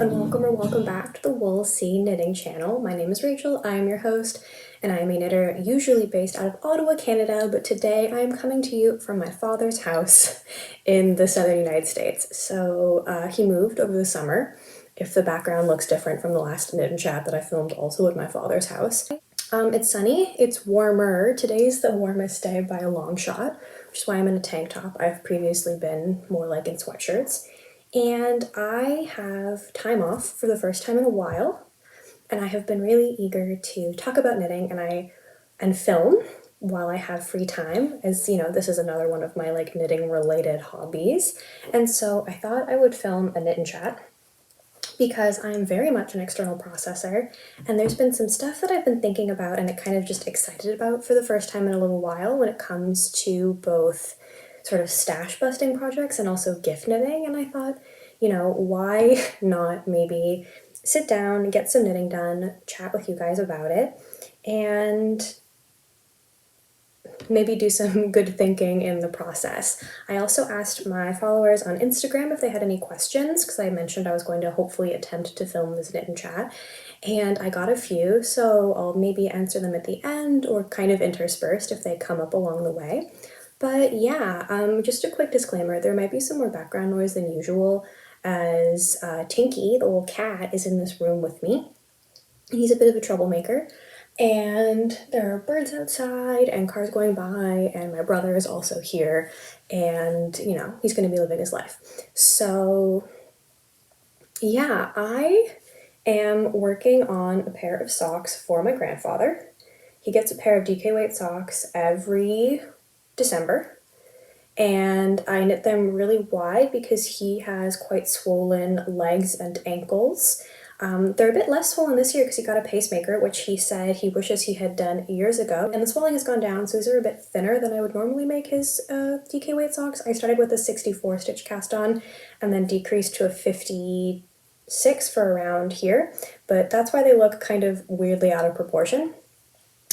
and welcome or welcome back to the Wool Sea Knitting channel. My name is Rachel, I am your host, and I am a knitter usually based out of Ottawa, Canada, but today I am coming to you from my father's house in the southern United States. So he moved over the summer, if the background looks different from the last knit and chat that I filmed also at my father's house. It's sunny, it's warmer. Today's the warmest day by a long shot, which is why I'm in a tank top. I've previously been more like in sweatshirts. And I have time off for the first time in a while, and I have been really eager to talk about knitting and film while I have free time, as you know, this is another one of my like knitting related hobbies. And so I thought I would film a knit and chat because I'm very much an external processor, and there's been some stuff that I've been thinking about and kind of just excited about for the first time in a little while when it comes to both sort of stash busting projects and also gift knitting. And I thought, you know, why not maybe sit down, get some knitting done, chat with you guys about it, and maybe do some good thinking in the process. I also asked my followers on Instagram if they had any questions, because I mentioned I was going to hopefully attempt to film this knit and chat, and I got a few, so I'll maybe answer them at the end or kind of interspersed if they come up along the way. But yeah, just a quick disclaimer, there might be some more background noise than usual as Tinky, the little cat, is in this room with me. He's a bit of a troublemaker, and there are birds outside and cars going by, and my brother is also here, and you know, he's going to be living his life. So yeah, I am working on a pair of socks for my grandfather. He gets a pair of DK weight socks every December, and I knit them really wide because he has quite swollen legs and ankles. They're a bit less swollen this year because he got a pacemaker, which he said he wishes he had done years ago, and the swelling has gone down, so these are a bit thinner than I would normally make his DK weight socks. I started with a 64 stitch cast on and then decreased to a 56 for around here, but that's why they look kind of weirdly out of proportion.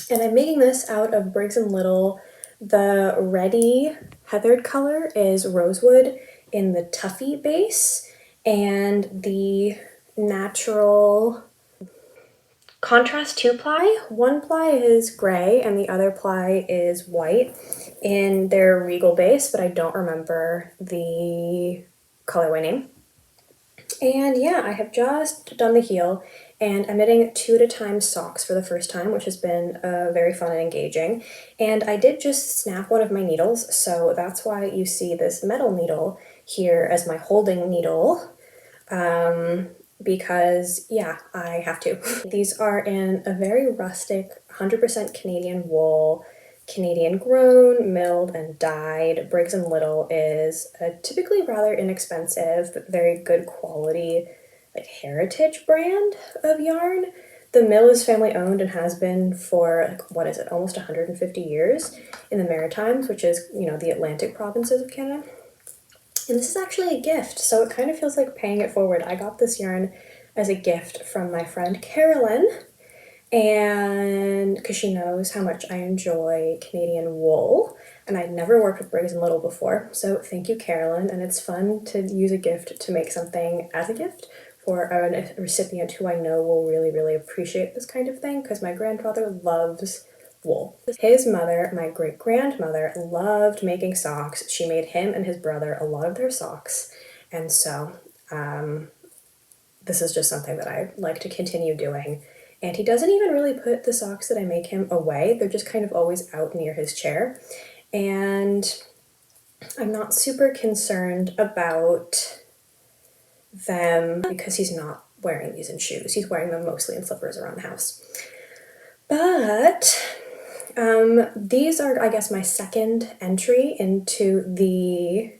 And I'm making this out of Briggs & Little. The ready heathered color is rosewood in the Tuffy base, and the natural contrast 2-ply. One ply is gray and the other ply is white in their regal base, but I don't remember the colorway name. And yeah, I have just done the heel, and I'm knitting 2 at a time socks for the first time, which has been very fun and engaging. And I did just snap one of my needles, so that's why you see this metal needle here as my holding needle, because yeah, I have to. These are in a very rustic 100% Canadian wool, Canadian grown, milled, and dyed. Briggs & Little is a typically rather inexpensive but very good quality like heritage brand of yarn. The mill is family owned and has been for like, what is it, almost 150 years in the Maritimes, which is, you know, the Atlantic provinces of Canada. And this is actually a gift, so it kind of feels like paying it forward. I got this yarn as a gift from my friend Carolyn, and because she knows how much I enjoy Canadian wool, and I'd never worked with Briggs & Little before, so thank you, Carolyn. And it's fun to use a gift to make something as a gift for a recipient who I know will really, really appreciate this kind of thing, because my grandfather loves wool. His mother, my great-grandmother, loved making socks. She made him and his brother a lot of their socks, and so this is just something that I like to continue doing. And he doesn't even really put the socks that I make him away. They're just kind of always out near his chair. And I'm not super concerned about them because he's not wearing these in shoes. He's wearing them mostly in slippers around the house. But these are, I guess, my second entry into the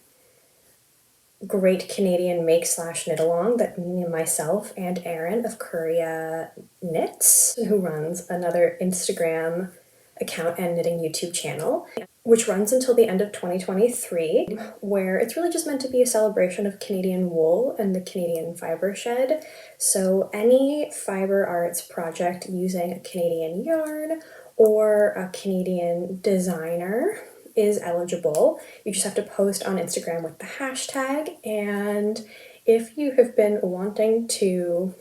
Great Canadian Make / Knitalong that myself and Erin of Curia Knits, who runs another Instagram account and knitting YouTube channel, which runs until the end of 2023, where it's really just meant to be a celebration of Canadian wool and the Canadian fiber shed. So any fiber arts project using a Canadian yarn or a Canadian designer is eligible. You just have to post on Instagram with the hashtag, and if you have been wanting to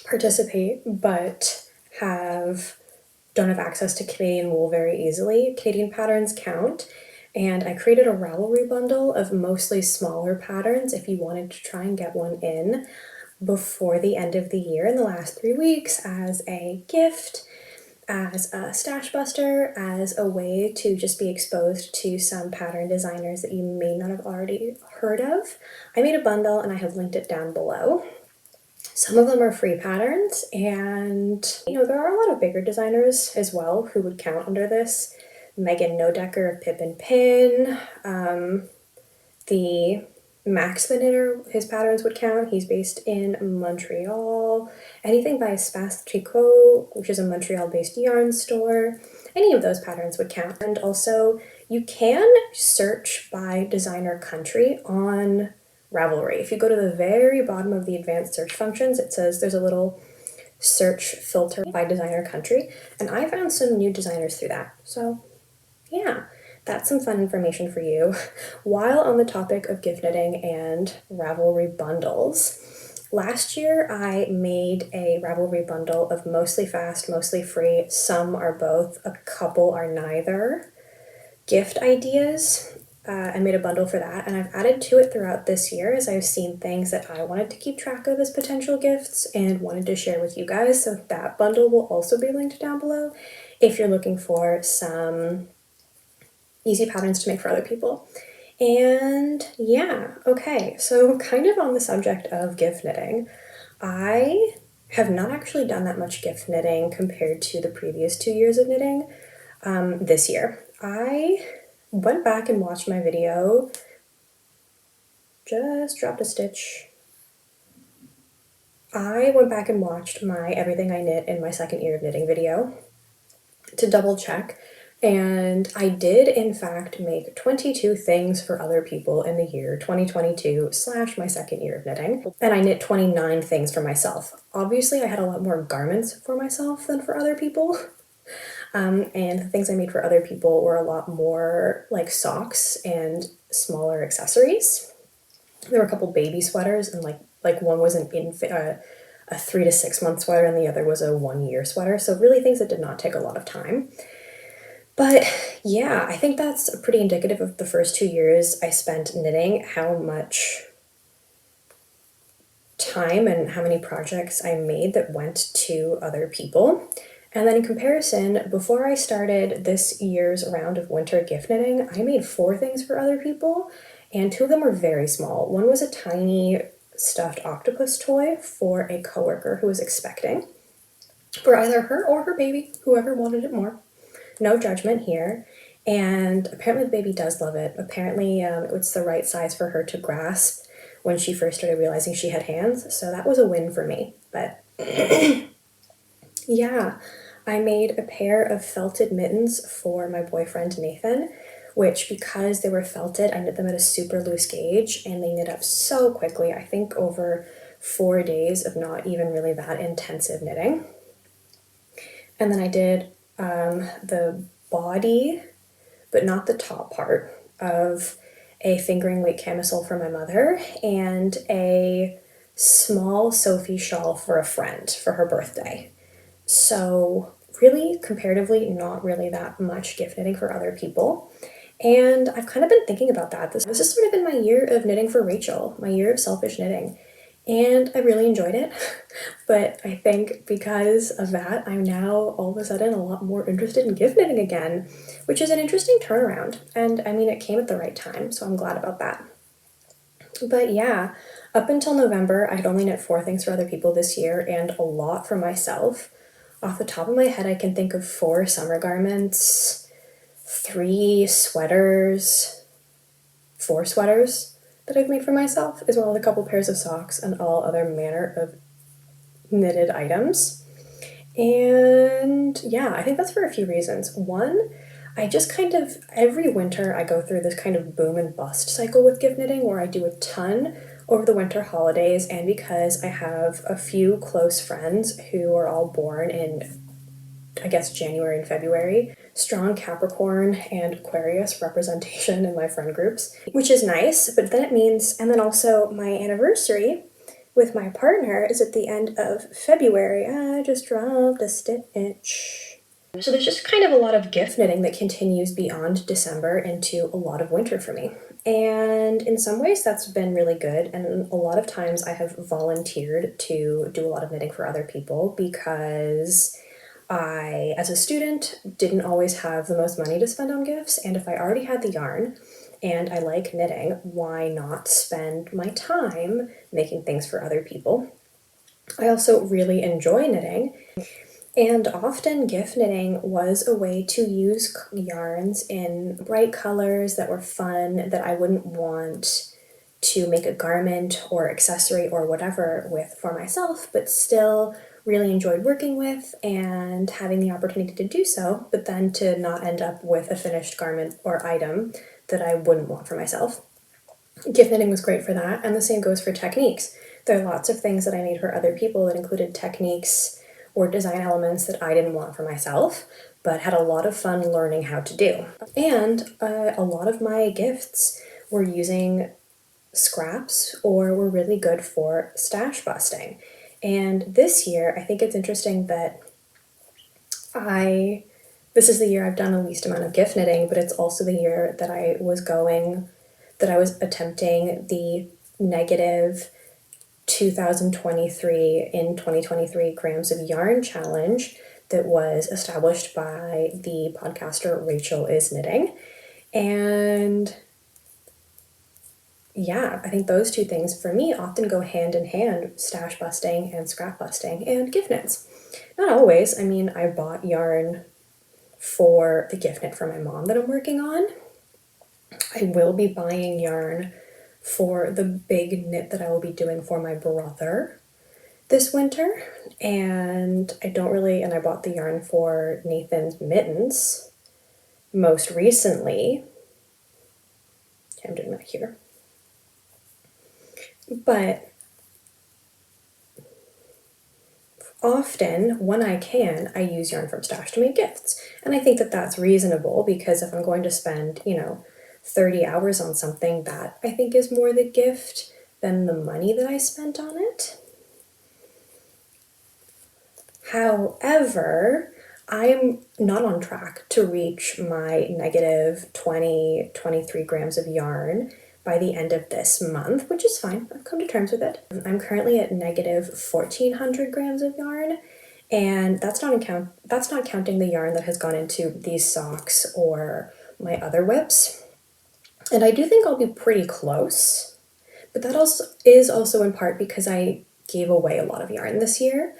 participate but don't have access to Canadian wool very easily, Canadian patterns count. And I created a Ravelry bundle of mostly smaller patterns if you wanted to try and get one in before the end of the year in the last 3 weeks as a gift, as a stash buster, as a way to just be exposed to some pattern designers that you may not have already heard of. I made a bundle and I have linked it down below. Some of them are free patterns, and there are a lot of bigger designers as well who would count under this. Megan Nodecker of Pip and Pin, the Max the Knitter, his patterns would count. He's based in Montreal. Anything by Espace Tricot, which is a Montreal-based yarn store, any of those patterns would count. And also, you can search by designer country on Ravelry. If you go to the very bottom of the advanced search functions, it says there's a little search filter by designer country, and I found some new designers through that. So yeah, that's some fun information for you. While on the topic of gift knitting and Ravelry bundles, last year I made a Ravelry bundle of mostly fast, mostly free, some are both, a couple are neither gift ideas. I made a bundle for that, and I've added to it throughout this year as I've seen things that I wanted to keep track of as potential gifts and wanted to share with you guys. So that bundle will also be linked down below if you're looking for some easy patterns to make for other people. And yeah, okay, so kind of on the subject of gift knitting, I have not actually done that much gift knitting compared to the previous 2 years of knitting this year. I went back and watched my video, just dropped a stitch. I went back and watched my Everything I Knit in my second year of knitting video to double check, and I did in fact make 22 things for other people in the year 2022 / my second year of knitting, and I knit 29 things for myself. Obviously I had a lot more garments for myself than for other people. And the things I made for other people were a lot more like socks and smaller accessories. There were a couple baby sweaters, and like one was a 3 to 6 month sweater and the other was a 1 year sweater. So really things that did not take a lot of time. But yeah, I think that's pretty indicative of the first 2 years I spent knitting, how much time and how many projects I made that went to other people. And then in comparison, before I started this year's round of winter gift knitting, I made 4 things for other people, and 2 of them were very small. One was a tiny stuffed octopus toy for a coworker who was expecting, for either her or her baby, whoever wanted it more. No judgment here. And apparently the baby does love it. Apparently it's the right size for her to grasp when she first started realizing she had hands, so that was a win for me. But yeah, I made a pair of felted mittens for my boyfriend Nathan, which, because they were felted, I knit them at a super loose gauge and they knit up so quickly. I think over 4 days of not even really that intensive knitting. And then I did the body, but not the top part, of a fingering weight camisole for my mother and a small Sophie shawl for a friend for her birthday. So really, comparatively, not really that much gift knitting for other people. And I've kind of been thinking about that. This has sort of been my year of knitting for Rachel, my year of selfish knitting. And I really enjoyed it. But I think because of that, I'm now all of a sudden a lot more interested in gift knitting again, which is an interesting turnaround. And I mean, it came at the right time, so I'm glad about that. But yeah, up until November, I had only knit 4 things for other people this year and a lot for myself. Off the top of my head, I can think of 4 summer garments, 3 sweaters, 4 sweaters that I've made for myself, as well as a couple pairs of socks and all other manner of knitted items. And yeah, I think that's for a few reasons. One, I just kind of, every winter I go through this kind of boom and bust cycle with gift knitting where I do a ton over the winter holidays, and because I have a few close friends who are all born in I guess, January and February. Strong Capricorn and Aquarius representation in my friend groups, which is nice, but then it means, and then also my anniversary with my partner is at the end of February. I just dropped a stitch. So there's just kind of a lot of gift knitting that continues beyond December into a lot of winter for me. And in some ways that's been really good, and a lot of times I have volunteered to do a lot of knitting for other people because I, as a student, didn't always have the most money to spend on gifts, and if I already had the yarn and I like knitting, why not spend my time making things for other people? I also really enjoy knitting, and often gift knitting was a way to use yarns in bright colors that were fun, that I wouldn't want to make a garment or accessory or whatever with for myself, but still really enjoyed working with and having the opportunity to do so, but then to not end up with a finished garment or item that I wouldn't want for myself. Gift knitting was great for that, and the same goes for techniques. There are lots of things that I made for other people that included techniques or design elements that I didn't want for myself, but had a lot of fun learning how to do. And a lot of my gifts were using scraps or were really good for stash busting. And this year, I think it's interesting that this is the year I've done the least amount of gift knitting, but it's also the year that I was attempting the negative 2023 in 2023 grams of yarn challenge that was established by the podcaster Rachel is Knitting. And yeah, I think those two things for me often go hand in hand, stash busting and scrap busting and gift knits. Not always. I mean, I bought yarn for the gift knit for my mom that I'm working on. I will be buying yarn for the big knit that I will be doing for my brother this winter. And I bought the yarn for Nathan's mittens most recently. Okay, I'm doing that here. But often, when I can, I use yarn from stash to make gifts. And I think that that's reasonable, because if I'm going to spend, 30 hours on something, that I think is more the gift than the money that I spent on it. However, I'm not on track to reach my negative 23 grams of yarn by the end of this month, which is fine. I've come to terms with it. I'm currently at negative 1,400 grams of yarn, and that's not counting the yarn that has gone into these socks or my other whips. And I do think I'll be pretty close, but that is also in part because I gave away a lot of yarn this year.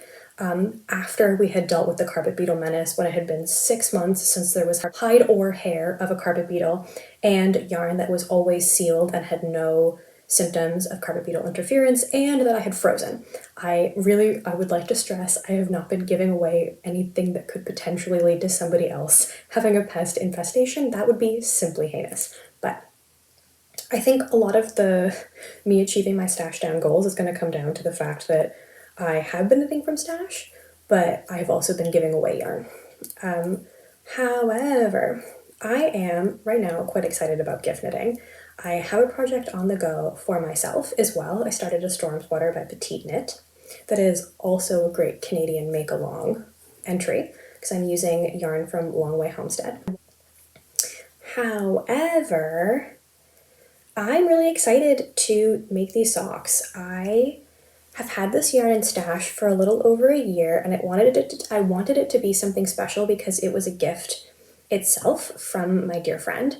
After we had dealt with the carpet beetle menace, when it had been 6 months since there was hide or hair of a carpet beetle, and yarn that was always sealed and had no symptoms of carpet beetle interference, and that I had frozen. I would like to stress, I have not been giving away anything that could potentially lead to somebody else having a pest infestation. That would be simply heinous. But I think a lot of me achieving my stash down goals is going to come down to the fact that I have been knitting from stash, but I've also been giving away yarn. However, I am right now quite excited about gift knitting. I have a project on the go for myself as well. I started a storm sweater by Petite Knit that is also a great Canadian make-along entry, because I'm using yarn from Long Way Homestead. However, I'm really excited to make these socks. I have had this yarn in stash for a little over a year, and I wanted it to be something special because it was a gift itself from my dear friend.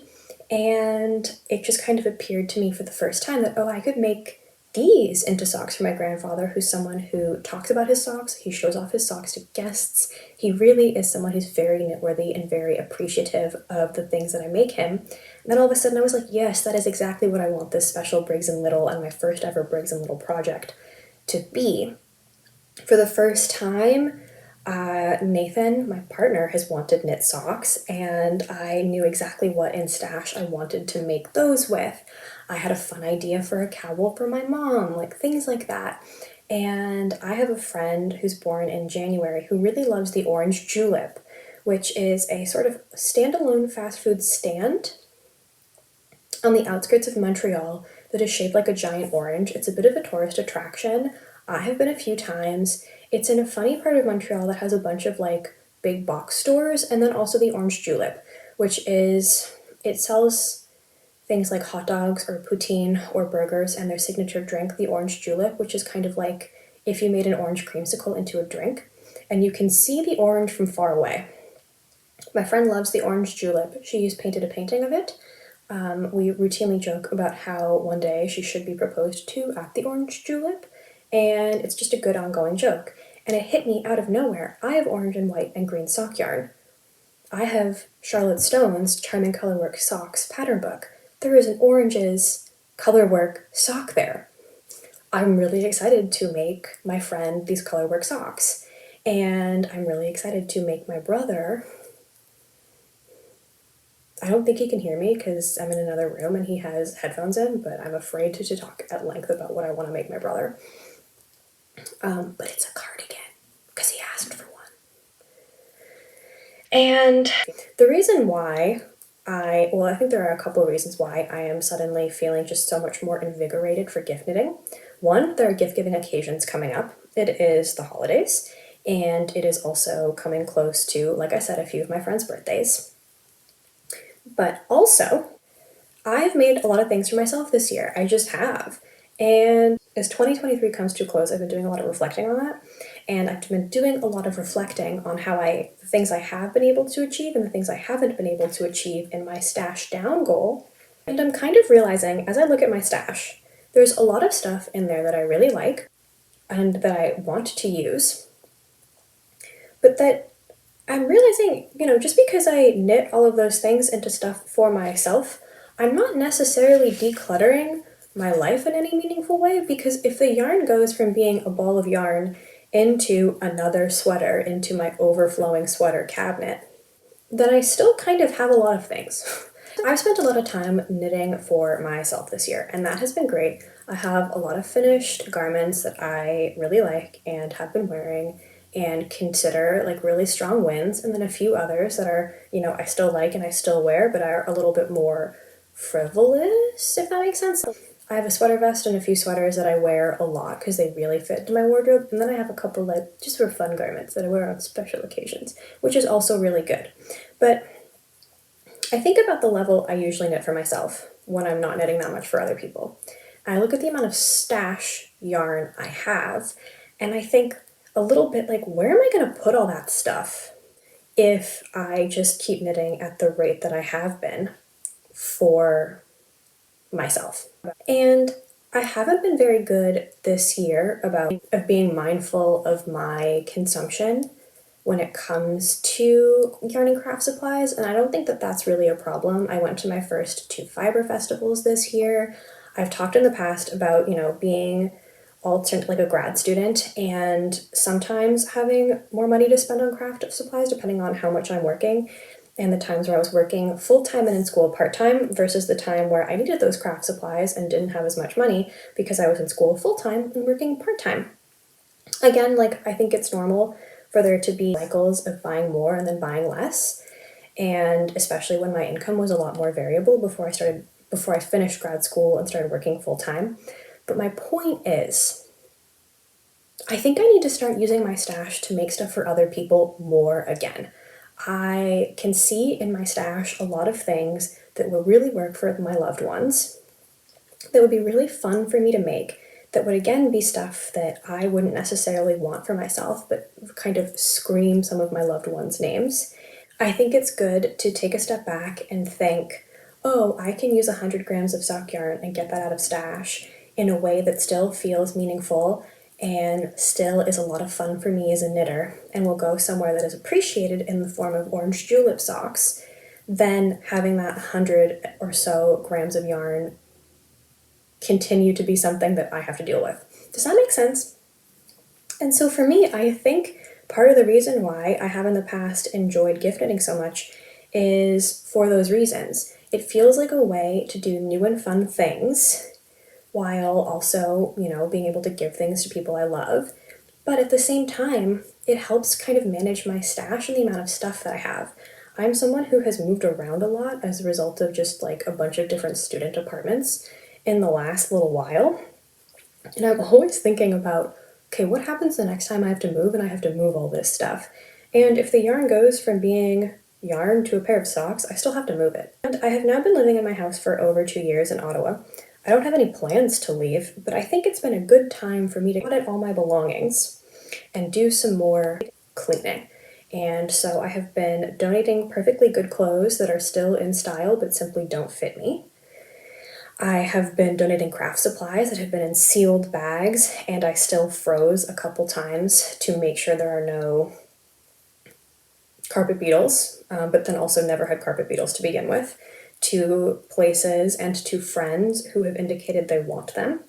And it just kind of appeared to me for the first time that, I could make these into socks for my grandfather, who's someone who talks about his socks. He shows off his socks to guests. He really is someone who's very knitworthy and very appreciative of the things that I make him. And then all of a sudden I was like, yes, that is exactly what I want this special Briggs & Little and my first ever Briggs & Little project to be. For the first time, Nathan, my partner, has wanted knit socks, and I knew exactly what in stash I wanted to make those with. I had a fun idea for a cowl for my mom, like things like that. And I have a friend who's born in January who really loves the orange julep. which is a sort of standalone fast food stand on the outskirts of Montreal that is shaped like a giant orange. It's a bit of a tourist attraction. I have been a few times. It's in a funny part of Montreal that has a bunch of like big box stores, and then also the Orange Julep, which is, it sells things like hot dogs or poutine or burgers, and their signature drink, the Orange Julep, which is kind of like if you made an orange creamsicle into a drink, and you can see the orange from far away. My friend loves the Orange Julep. She's painted a painting of it. We routinely joke about how one day she should be proposed to at the Orange Julep, and it's just a good ongoing joke. And it hit me out of nowhere. I have orange and white and green sock yarn. I have Charlotte Stone's Charming Colorwork Socks pattern book. There is an oranges colorwork sock there. I'm really excited to make my friend these colorwork socks. And I'm really excited to make my brother. I don't think he can hear me because I'm in another room and he has headphones in, but I'm afraid to talk at length about what I want to make my brother. But it's a cardigan because he asked for one. And the reason why I think there are a couple of reasons why I am suddenly feeling just so much more invigorated for gift knitting. One, there are gift giving occasions coming up. It is the holidays, and it is also coming close to, like I said, a few of my friends' birthdays. But also, I've made a lot of things for myself this year. I just have. And as 2023 comes to a close, I've been doing a lot of reflecting on that. And I've been doing a lot of reflecting on how the things I have been able to achieve and the things I haven't been able to achieve in my stash down goal. And I'm kind of realizing, as I look at my stash, there's a lot of stuff in there that I really like and that I want to use. But that I'm realizing, just because I knit all of those things into stuff for myself, I'm not necessarily decluttering my life in any meaningful way, because if the yarn goes from being a ball of yarn into another sweater, into my overflowing sweater cabinet, then I still kind of have a lot of things. I've spent a lot of time knitting for myself this year, and that has been great. I have a lot of finished garments that I really like and have been wearing and consider like really strong wins, and then a few others that are, I still like and I still wear, but are a little bit more frivolous, if that makes sense. I have a sweater vest and a few sweaters that I wear a lot because they really fit into my wardrobe, and then I have a couple like just for fun garments that I wear on special occasions, which is also really good. But I think about the level I usually knit for myself when I'm not knitting that much for other people. And I look at the amount of stash yarn I have, and I think a little bit like, where am I going to put all that stuff if I just keep knitting at the rate that I have been for myself? And I haven't been very good this year of being mindful of my consumption when it comes to yarn and craft supplies, and I don't think that that's really a problem. I went to my first 2 fiber festivals this year. I've talked in the past about, being like a grad student and sometimes having more money to spend on craft supplies depending on how much I'm working, and the times where I was working full-time and in school part-time versus the time where I needed those craft supplies and didn't have as much money because I was in school full-time and working part-time. Again, like, I think it's normal for there to be cycles of buying more and then buying less, and especially when my income was a lot more variable before I finished grad school and started working full-time. But my point is, I think I need to start using my stash to make stuff for other people more again. I can see in my stash a lot of things that will really work for my loved ones, that would be really fun for me to make, that would again be stuff that I wouldn't necessarily want for myself, but kind of scream some of my loved ones' names. I think it's good to take a step back and think, oh, I can use 100 grams of sock yarn and get that out of stash in a way that still feels meaningful and still is a lot of fun for me as a knitter and will go somewhere that is appreciated in the form of orange julep socks, then having that 100 or so grams of yarn continue to be something that I have to deal with. Does that make sense? And so for me, I think part of the reason why I have in the past enjoyed gift knitting so much is for those reasons. It feels like a way to do new and fun things while also, being able to give things to people I love. But at the same time, it helps kind of manage my stash and the amount of stuff that I have. I'm someone who has moved around a lot as a result of just like a bunch of different student apartments in the last little while. And I'm always thinking about, okay, what happens the next time I have to move and I have to move all this stuff? And if the yarn goes from being yarn to a pair of socks, I still have to move it. And I have now been living in my house for over 2 years in Ottawa. I don't have any plans to leave, but I think it's been a good time for me to audit all my belongings and do some more cleaning. And so I have been donating perfectly good clothes that are still in style but simply don't fit me. I have been donating craft supplies that have been in sealed bags, and I still froze a couple times to make sure there are no carpet beetles, but then also never had carpet beetles to begin with, to places and to friends who have indicated they want them.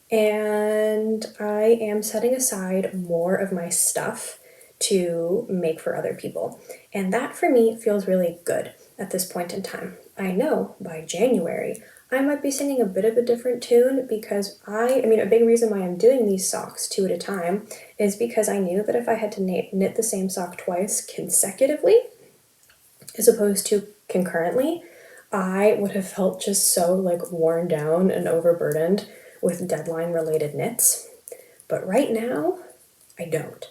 And I am setting aside more of my stuff to make for other people. And that for me feels really good at this point in time. I know by January I might be singing a bit of a different tune because a big reason why I'm doing these socks 2 at a time is because I knew that if I had to knit the same sock twice consecutively, as opposed to concurrently, I would have felt just so like worn down and overburdened with deadline related knits. But right now, I don't.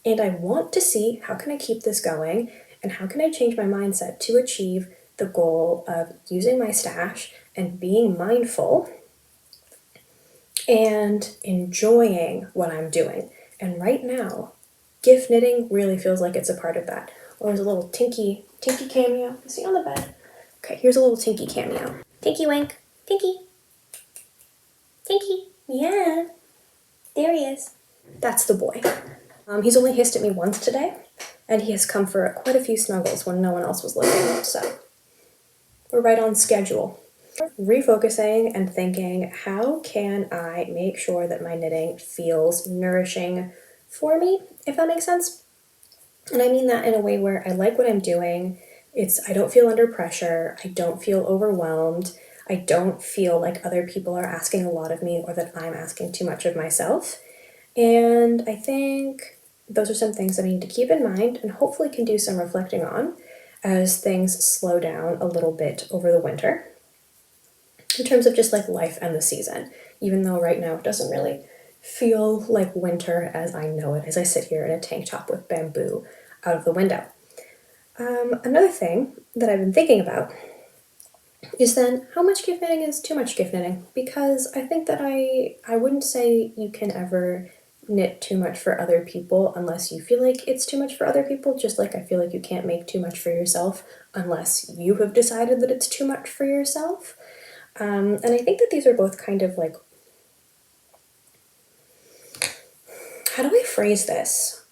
And I want to see how can I keep this going and how can I change my mindset to achieve the goal of using my stash and being mindful and enjoying what I'm doing. And right now, gift knitting really feels like it's a part of that. Oh, there's a little Tinky cameo. Is he on the bed? Okay, here's a little Tinky cameo. Tinky wink. Tinky. Tinky. Yeah. There he is. That's the boy. He's only hissed at me once today, and he has come for quite a few snuggles when no one else was looking, so we're right on schedule. Refocusing and thinking, how can I make sure that my knitting feels nourishing for me, if that makes sense? And I mean that in a way where I like what I'm doing. I don't feel under pressure. I don't feel overwhelmed. I don't feel like other people are asking a lot of me or that I'm asking too much of myself. And I think those are some things that I need to keep in mind and hopefully can do some reflecting on as things slow down a little bit over the winter in terms of just like life and the season, even though right now it doesn't really feel like winter as I know it as I sit here in a tank top with bamboo out of the window. Another thing that I've been thinking about is then how much gift knitting is too much gift knitting, because I think that I wouldn't say you can ever knit too much for other people unless you feel like it's too much for other people, just like I feel like you can't make too much for yourself unless you have decided that it's too much for yourself. And I think that these are both kind of like, how do I phrase this?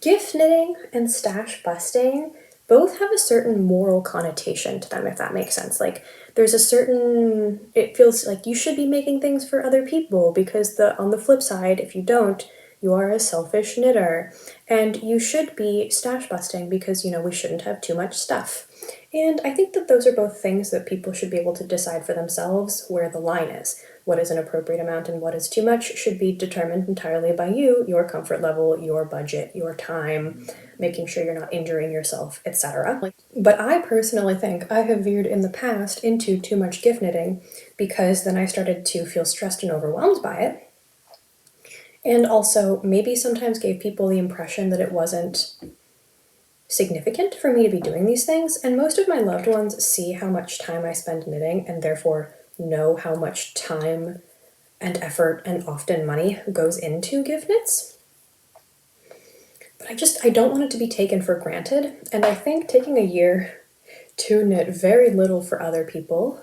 Gift knitting and stash busting both have a certain moral connotation to them, if that makes sense. Like, there's a certain, it feels like you should be making things for other people because on the flip side, if you don't, you are a selfish knitter. And you should be stash busting because, we shouldn't have too much stuff. And I think that those are both things that people should be able to decide for themselves where the line is. What is an appropriate amount and what is too much should be determined entirely by you, your comfort level, your budget, your time, making sure you're not injuring yourself, etc. But I personally think I have veered in the past into too much gift knitting because then I started to feel stressed and overwhelmed by it. And also maybe sometimes gave people the impression that it wasn't significant for me to be doing these things, and most of my loved ones see how much time I spend knitting and therefore know how much time and effort and often money goes into gift knits. But I don't want it to be taken for granted, and I think taking a year to knit very little for other people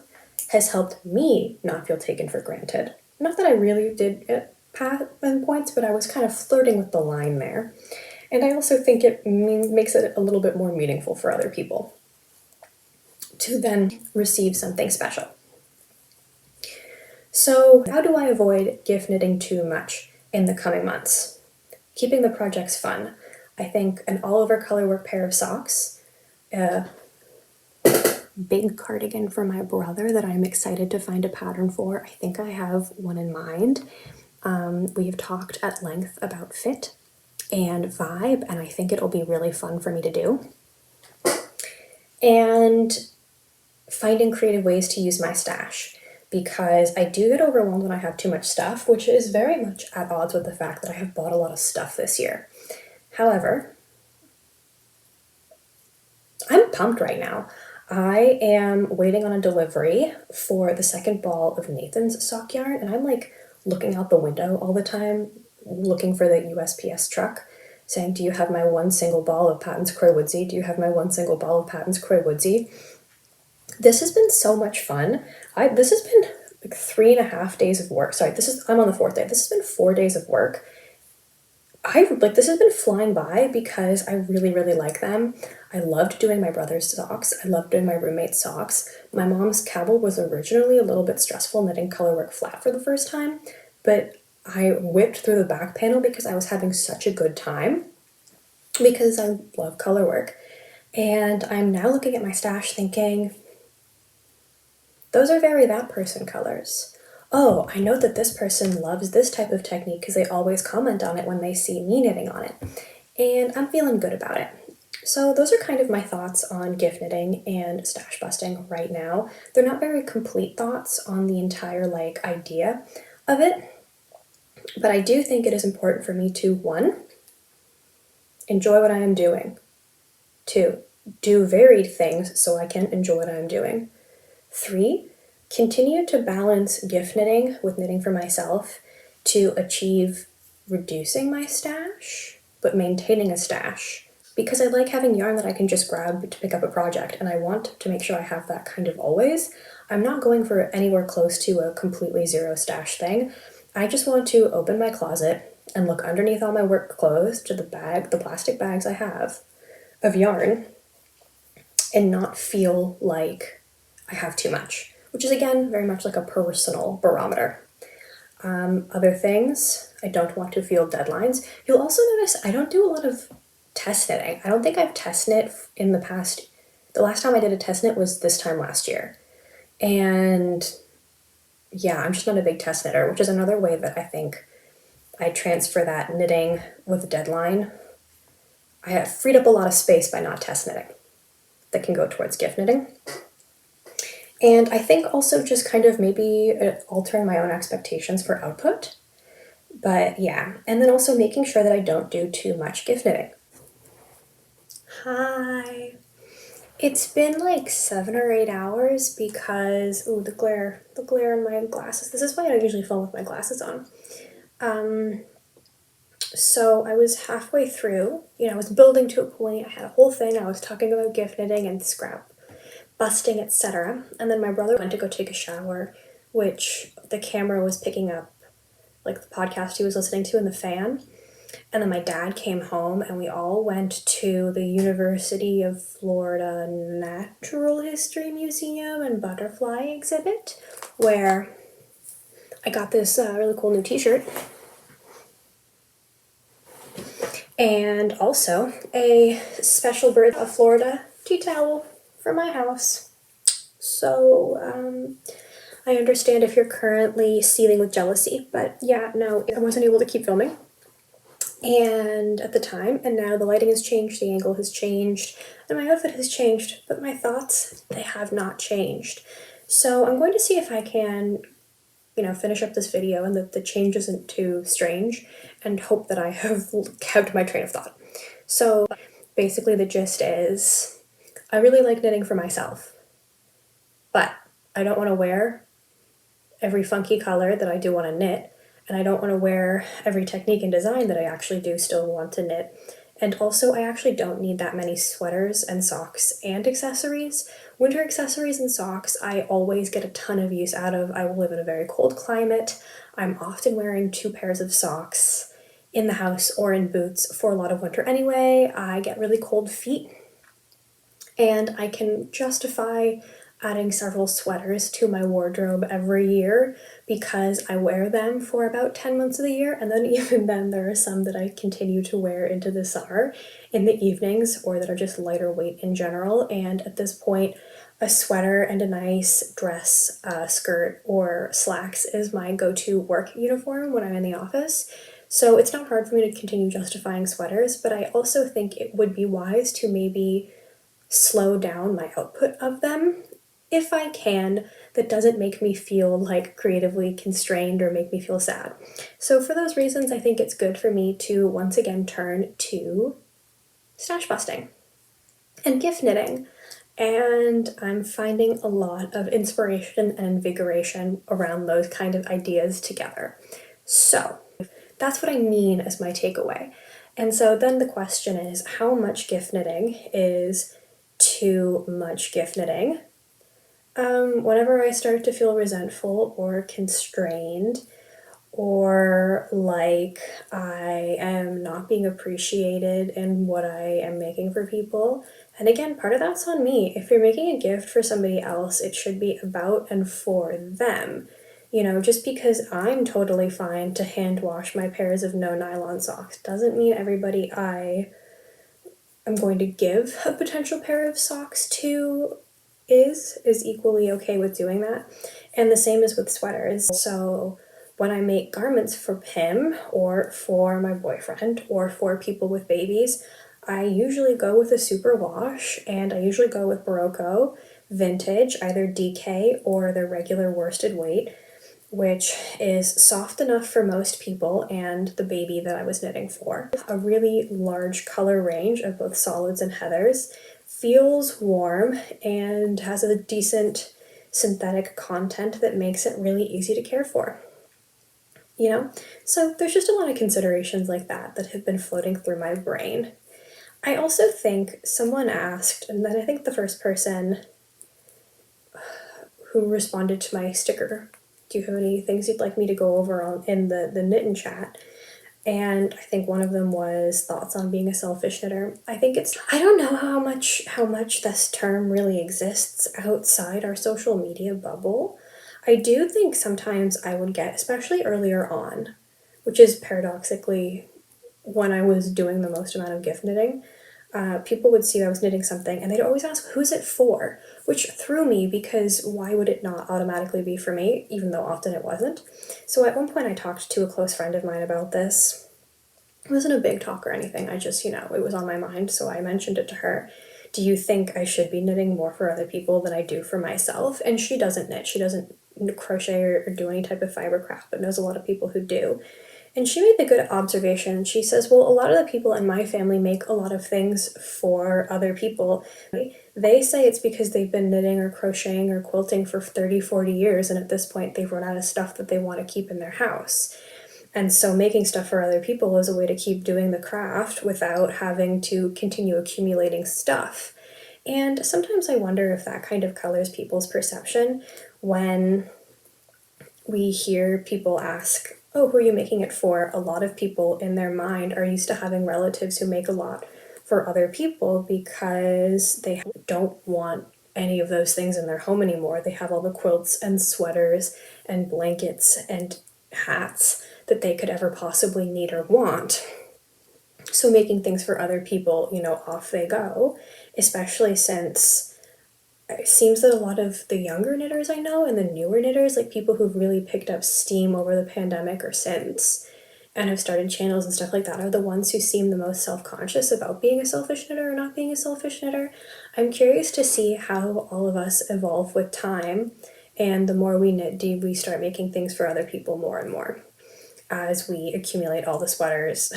has helped me not feel taken for granted. Not that I really did at points, but I was kind of flirting with the line there. And I also think it makes it a little bit more meaningful for other people to then receive something special. So how do I avoid gift knitting too much in the coming months? Keeping the projects fun. I think an all-over colorwork pair of socks, a big cardigan for my brother that I'm excited to find a pattern for. I think I have one in mind. We have talked at length about fit and vibe, and I think it'll be really fun for me to do. And finding creative ways to use my stash, because I do get overwhelmed when I have too much stuff, which is very much at odds with the fact that I have bought a lot of stuff this year. However, I'm pumped right now. I am waiting on a delivery for the second ball of Nathan's sock yarn, and I'm like looking out the window all the time, looking for the USPS truck, saying, do you have my one single ball of Patton's Croy Woodsy? Do you have my one single ball of Patton's Croy Woodsy? This has been so much fun. This has been like 3.5 days of work. Sorry, I'm on the 4th day. This has been 4 days of work. This has been flying by because I really, really like them. I loved doing my brother's socks. I loved doing my roommate's socks. My mom's cabal was originally a little bit stressful, knitting colorwork flat for the first time, but I whipped through the back panel because I was having such a good time, because I love colorwork. And I'm now looking at my stash thinking, those are very that person colors. Oh, I know that this person loves this type of technique because they always comment on it when they see me knitting on it. And I'm feeling good about it. So those are kind of my thoughts on gift knitting and stash busting right now. They're not very complete thoughts on the entire idea of it, but I do think it is important for me to, 1, enjoy what I am doing. 2, do varied things so I can enjoy what I am doing. 3, continue to balance gift knitting with knitting for myself to achieve reducing my stash, but maintaining a stash. Because I like having yarn that I can just grab to pick up a project, and I want to make sure I have that kind of always. I'm not going for anywhere close to a completely zero stash thing. I just want to open my closet and look underneath all my work clothes to the plastic bags I have of yarn, and not feel like I have too much, which is again very much like a personal barometer. Other things, I don't want to feel deadlines. You'll also notice I don't do a lot of test knitting. I don't think I've test knit in the past. The last time I did a test knit was this time last year. And yeah, I'm just not a big test knitter, which is another way that I think I transfer that knitting with a deadline. I have freed up a lot of space by not test knitting that can go towards gift knitting. And I think also just kind of maybe altering my own expectations for output. But yeah, and then also making sure that I don't do too much gift knitting. Hi. It's been like 7 or 8 hours because, the glare in my glasses. This is why I don't usually film with my glasses on. So I was halfway through, I was building to a point. I had a whole thing. I was talking about gift knitting and scrap busting, etc. And then my brother went to go take a shower, which the camera was picking up like the podcast he was listening to in the fan. And then my dad came home and we all went to the University of Florida Natural History Museum and Butterfly exhibit, where I got this really cool new t-shirt. And also a special Bird of Florida tea towel for my house. So, I understand if you're currently seething with jealousy, but yeah, no, I wasn't able to keep filming. And at the time, and now the lighting has changed, the angle has changed, and my outfit has changed, but my thoughts, they have not changed. So I'm going to see if I can, finish up this video and that the change isn't too strange, and hope that I have kept my train of thought. So basically the gist is, I really like knitting for myself, but I don't want to wear every funky color that I do want to knit, and I don't want to wear every technique and design that I actually do still want to knit. And also, I actually don't need that many sweaters and socks and accessories. Winter accessories and socks, I always get a ton of use out of. I will live in a very cold climate. I'm often wearing 2 pairs of socks in the house or in boots for a lot of winter anyway. I get really cold feet, and I can justify adding several sweaters to my wardrobe every year because I wear them for about 10 months of the year, and then even then there are some that I continue to wear into the summer in the evenings, or that are just lighter weight in general. And at this point, a sweater and a nice dress skirt or slacks is my go-to work uniform when I'm in the office. So it's not hard for me to continue justifying sweaters, but I also think it would be wise to maybe slow down my output of them if I can, that doesn't make me feel like creatively constrained or make me feel sad. So for those reasons, I think it's good for me to once again turn to stash busting and gift knitting. And I'm finding a lot of inspiration and invigoration around those kind of ideas together. So that's what I mean as my takeaway. And so then the question is, how much gift knitting is too much gift knitting? Whenever I start to feel resentful or constrained, or like I am not being appreciated in what I am making for people. And again, part of that's on me. If you're making a gift for somebody else, it should be about and for them. You know, just because I'm totally fine to hand wash my pairs of no nylon socks doesn't mean everybody I am going to give a potential pair of socks to is equally okay with doing that. And the same is with sweaters. So when I make garments for him or for my boyfriend or for people with babies, I usually go with a super wash, and I usually go with Barocco vintage, either DK or their regular worsted weight, which is soft enough for most people and the baby that I was knitting for. A really large color range of both solids and heathers, feels warm, and has a decent synthetic content that makes it really easy to care for. You know? So there's just a lot of considerations like that have been floating through my brain. I also think someone asked, and then I think the first person who responded to my sticker, do you have any things you'd like me to go over in the knit chat? And I think one of them was thoughts on being a selfish knitter. I don't know how much this term really exists outside our social media bubble. I do think sometimes I would get, especially earlier on, which is paradoxically when I was doing the most amount of gift knitting, people would see I was knitting something and they'd always ask, who's it for? Which threw me, because why would it not automatically be for me, even though often it wasn't? So at one point I talked to a close friend of mine about this. It wasn't a big talk or anything, I just, it was on my mind, so I mentioned it to her. Do you think I should be knitting more for other people than I do for myself? And she doesn't knit, she doesn't crochet or do any type of fiber craft, but knows a lot of people who do. And she made the good observation. She says, well, a lot of the people in my family make a lot of things for other people. They say it's because they've been knitting or crocheting or quilting for 30, 40 years, and at this point they've run out of stuff that they want to keep in their house. And so making stuff for other people is a way to keep doing the craft without having to continue accumulating stuff. And sometimes I wonder if that kind of colors people's perception when we hear people ask, oh, who are you making it for? A lot of people in their mind are used to having relatives who make a lot for other people because they don't want any of those things in their home anymore. They have all the quilts and sweaters and blankets and hats that they could ever possibly need or want. So making things for other people, off they go, especially since it seems that a lot of the younger knitters I know and the newer knitters, like people who've really picked up steam over the pandemic or since and have started channels and stuff like that, are the ones who seem the most self-conscious about being a selfish knitter or not being a selfish knitter. I'm curious to see how all of us evolve with time, and the more we knit, do we start making things for other people more and more as we accumulate all the sweaters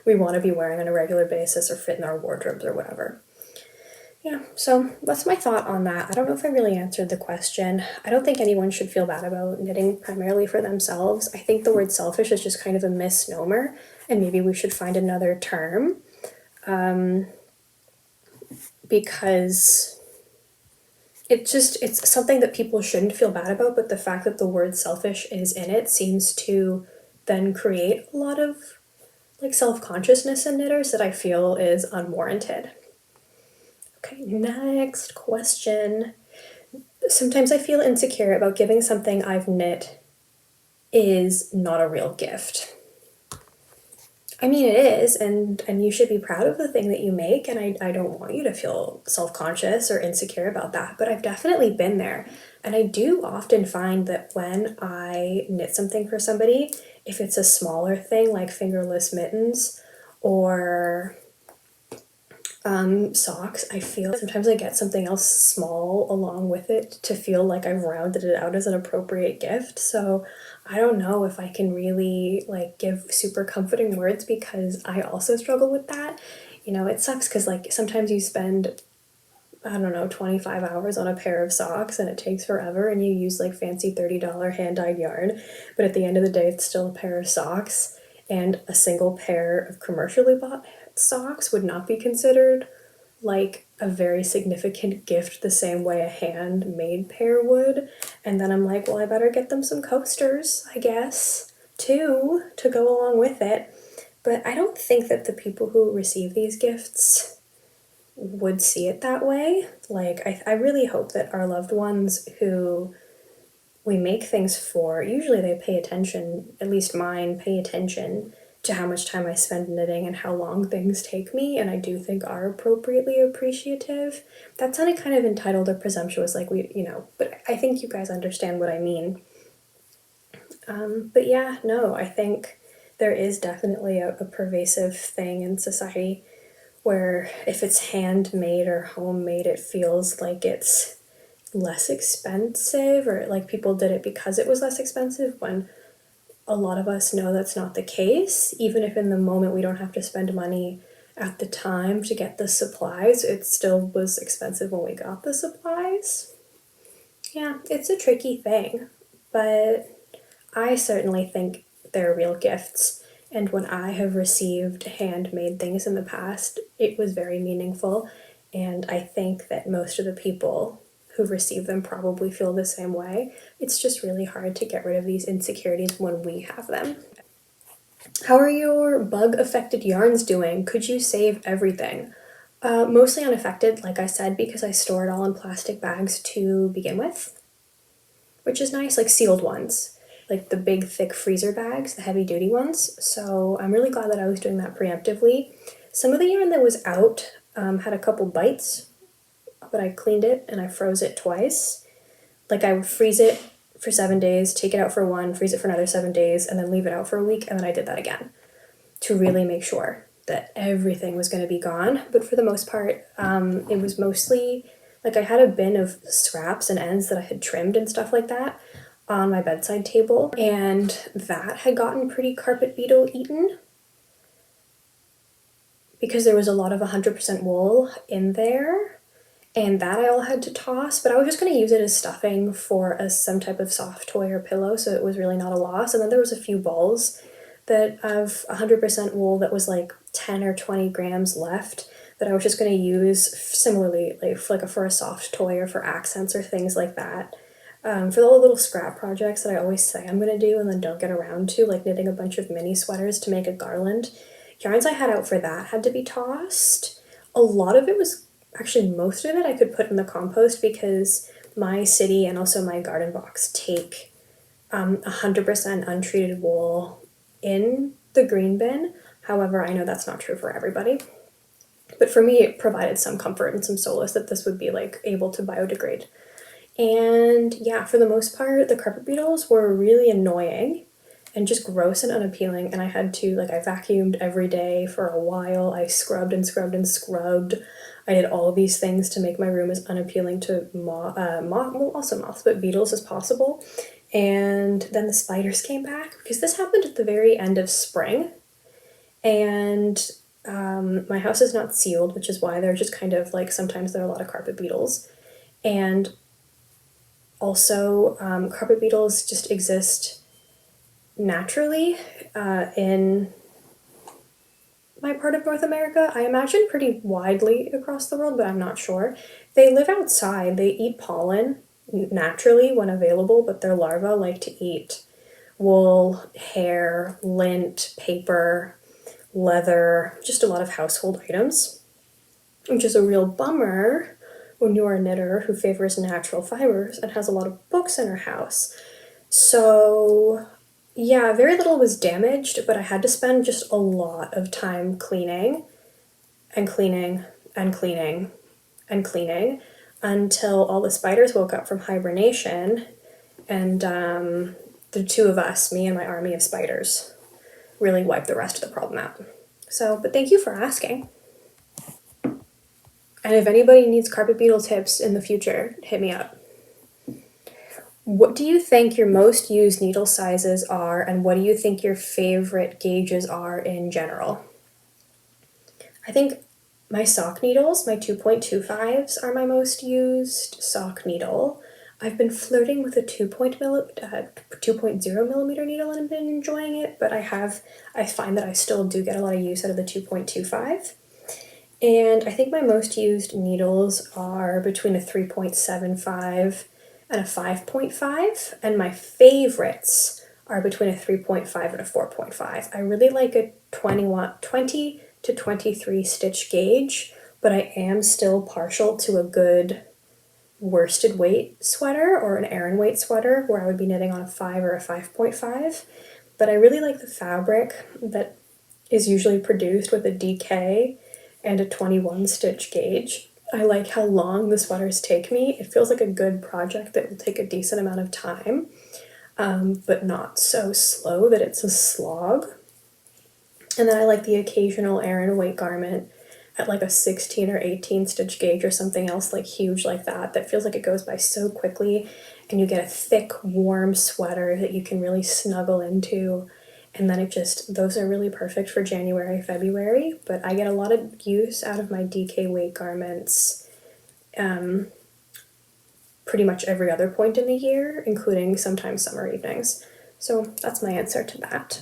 we want to be wearing on a regular basis or fit in our wardrobes or whatever. Yeah, so that's my thought on that. I don't know if I really answered the question. I don't think anyone should feel bad about knitting primarily for themselves. I think the word selfish is just kind of a misnomer, and maybe we should find another term, because it's something that people shouldn't feel bad about, but the fact that the word selfish is in it seems to then create a lot of self-consciousness in knitters that I feel is unwarranted. Okay, next question. Sometimes I feel insecure about giving something I've knit is not a real gift. I mean, it is, and you should be proud of the thing that you make, and I don't want you to feel self-conscious or insecure about that, but I've definitely been there. And I do often find that when I knit something for somebody, if it's a smaller thing like fingerless mittens or socks, I feel sometimes I get something else small along with it to feel like I've rounded it out as an appropriate gift. So I don't know if I can really like give super comforting words because I also struggle with that. You know, it sucks because like sometimes you spend, I don't know, 25 hours on a pair of socks and it takes forever and you use like fancy $30 hand-dyed yarn, but at the end of the day it's still a pair of socks, and a single pair of commercially bought socks would not be considered like a very significant gift the same way a handmade pair would. And then I'm like, well, I better get them some coasters, I guess, too, to go along with it. But I don't think that the people who receive these gifts would see it that way. Like, I really hope that our loved ones who we make things for, usually they pay attention, at least mine pay attention to how much time I spend knitting and how long things take me, and I do think are appropriately appreciative. That sounded kind of entitled or presumptuous, like but I think you guys understand what I mean. But yeah, no, I think there is definitely a pervasive thing in society where if it's handmade or homemade, it feels like it's less expensive, or like people did it because it was less expensive, when a lot of us know that's not the case. Even if in the moment we don't have to spend money at the time to get the supplies, it still was expensive when we got the supplies. Yeah, it's a tricky thing, but I certainly think they're real gifts. And when I have received handmade things in the past, it was very meaningful. And I think that most of the people who receive them probably feel the same way. It's just really hard to get rid of these insecurities when we have them. How are your bug affected yarns doing? Could you save everything? Mostly unaffected, like I said, because I store it all in plastic bags to begin with, which is nice, like sealed ones, like the big thick freezer bags, the heavy duty ones. So I'm really glad that I was doing that preemptively. Some of the yarn that was out had a couple bites, but I cleaned it and I froze it twice. Like I would freeze it for 7 days, take it out for one, freeze it for another 7 days, and then leave it out for a week, and then I did that again to really make sure that everything was going to be gone. But for the most part, it was mostly like I had a bin of scraps and ends that I had trimmed and stuff like that on my bedside table, and that had gotten pretty carpet beetle eaten because there was a lot of 100% wool in there, and that I all had to toss. But I was just going to use it as stuffing for some type of soft toy or pillow, so it was really not a loss. And then there was a few balls that of 100% wool that was like 10 or 20 grams left that I was just going to use similarly, for a soft toy or for accents or things like that. For all the little scrap projects that I always say I'm going to do and then don't get around to, like knitting a bunch of mini sweaters to make a garland. Yarns I had out for that had to be tossed. A lot of it was, actually most of it I could put in the compost because my city and also my garden box take 100% untreated wool in the green bin. However, I know that's not true for everybody. But for me, it provided some comfort and some solace that this would be like able to biodegrade. And yeah, for the most part, the carpet beetles were really annoying and just gross and unappealing. And I had to, like, I vacuumed every day for a while. I scrubbed and scrubbed and scrubbed. I did all of these things to make my room as unappealing to also moths, but beetles as possible. And then the spiders came back because this happened at the very end of spring. And my house is not sealed, which is why they're just kind of like, sometimes there are a lot of carpet beetles. And also, carpet beetles just exist naturally in my part of North America. I imagine pretty widely across the world, but I'm not sure. They live outside. They eat pollen naturally when available, but their larvae like to eat wool, hair, lint, paper, leather, just a lot of household items, which is a real bummer when you're a knitter who favors natural fibers and has a lot of books in her house. So Yeah, very little was damaged, but I had to spend just a lot of time cleaning and cleaning and cleaning and cleaning until all the spiders woke up from hibernation, and the two of us, me and my army of spiders, really wiped the rest of the problem out. So, but thank you for asking. And if anybody needs carpet beetle tips in the future, hit me up. What do you think your most used needle sizes are, and what do you think your favorite gauges are in general? I think my sock needles, my 2.25s, are my most used sock needle. I've been flirting with a 2.0 millimeter needle and I've been enjoying it, but I find that I still do get a lot of use out of the 2.25. And I think my most used needles are between a 3.75 and a 5.5, and my favorites are between a 3.5 and a 4.5. I really like a 20 to 23 stitch gauge, but I am still partial to a good worsted weight sweater or an Aran weight sweater where I would be knitting on a 5 or a 5.5. But I really like the fabric that is usually produced with a DK and a 21 stitch gauge. I like how long the sweaters take me. It feels like a good project that will take a decent amount of time, but not so slow that it's a slog. And then I like the occasional Aran weight garment at like a 16 or 18 stitch gauge or something else like huge like that feels like it goes by so quickly, and you get a thick warm sweater that you can really snuggle into, and then those are really perfect for January, February. But I get a lot of use out of my DK weight garments pretty much every other point in the year, including sometimes summer evenings. So that's my answer to that.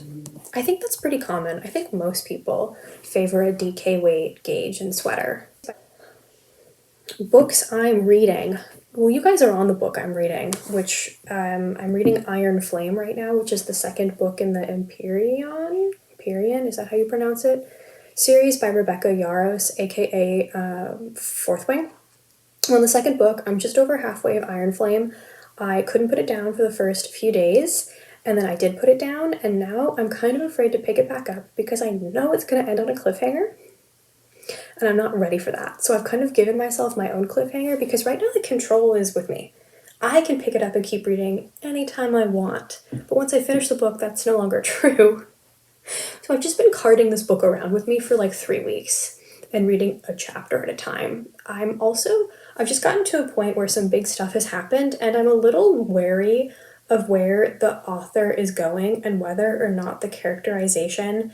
I think that's pretty common. I think most people favor a DK weight gauge and sweater. Books I'm reading. Well, you guys are on the book I'm reading, which I'm reading Iron Flame right now, which is the second book in the Empyrean, is that how you pronounce it? Series by Rebecca Yarros, aka Fourth Wing. On the second book, I'm just over halfway of Iron Flame. I couldn't put it down for the first few days, and then I did put it down, and now I'm kind of afraid to pick it back up because I know it's going to end on a cliffhanger, and I'm not ready for that. So I've kind of given myself my own cliffhanger because right now the control is with me. I can pick it up and keep reading anytime I want, but once I finish the book, that's no longer true. So I've just been carting this book around with me for like 3 weeks and reading a chapter at a time. I've just gotten to a point where some big stuff has happened, and I'm a little wary of where the author is going and whether or not the characterization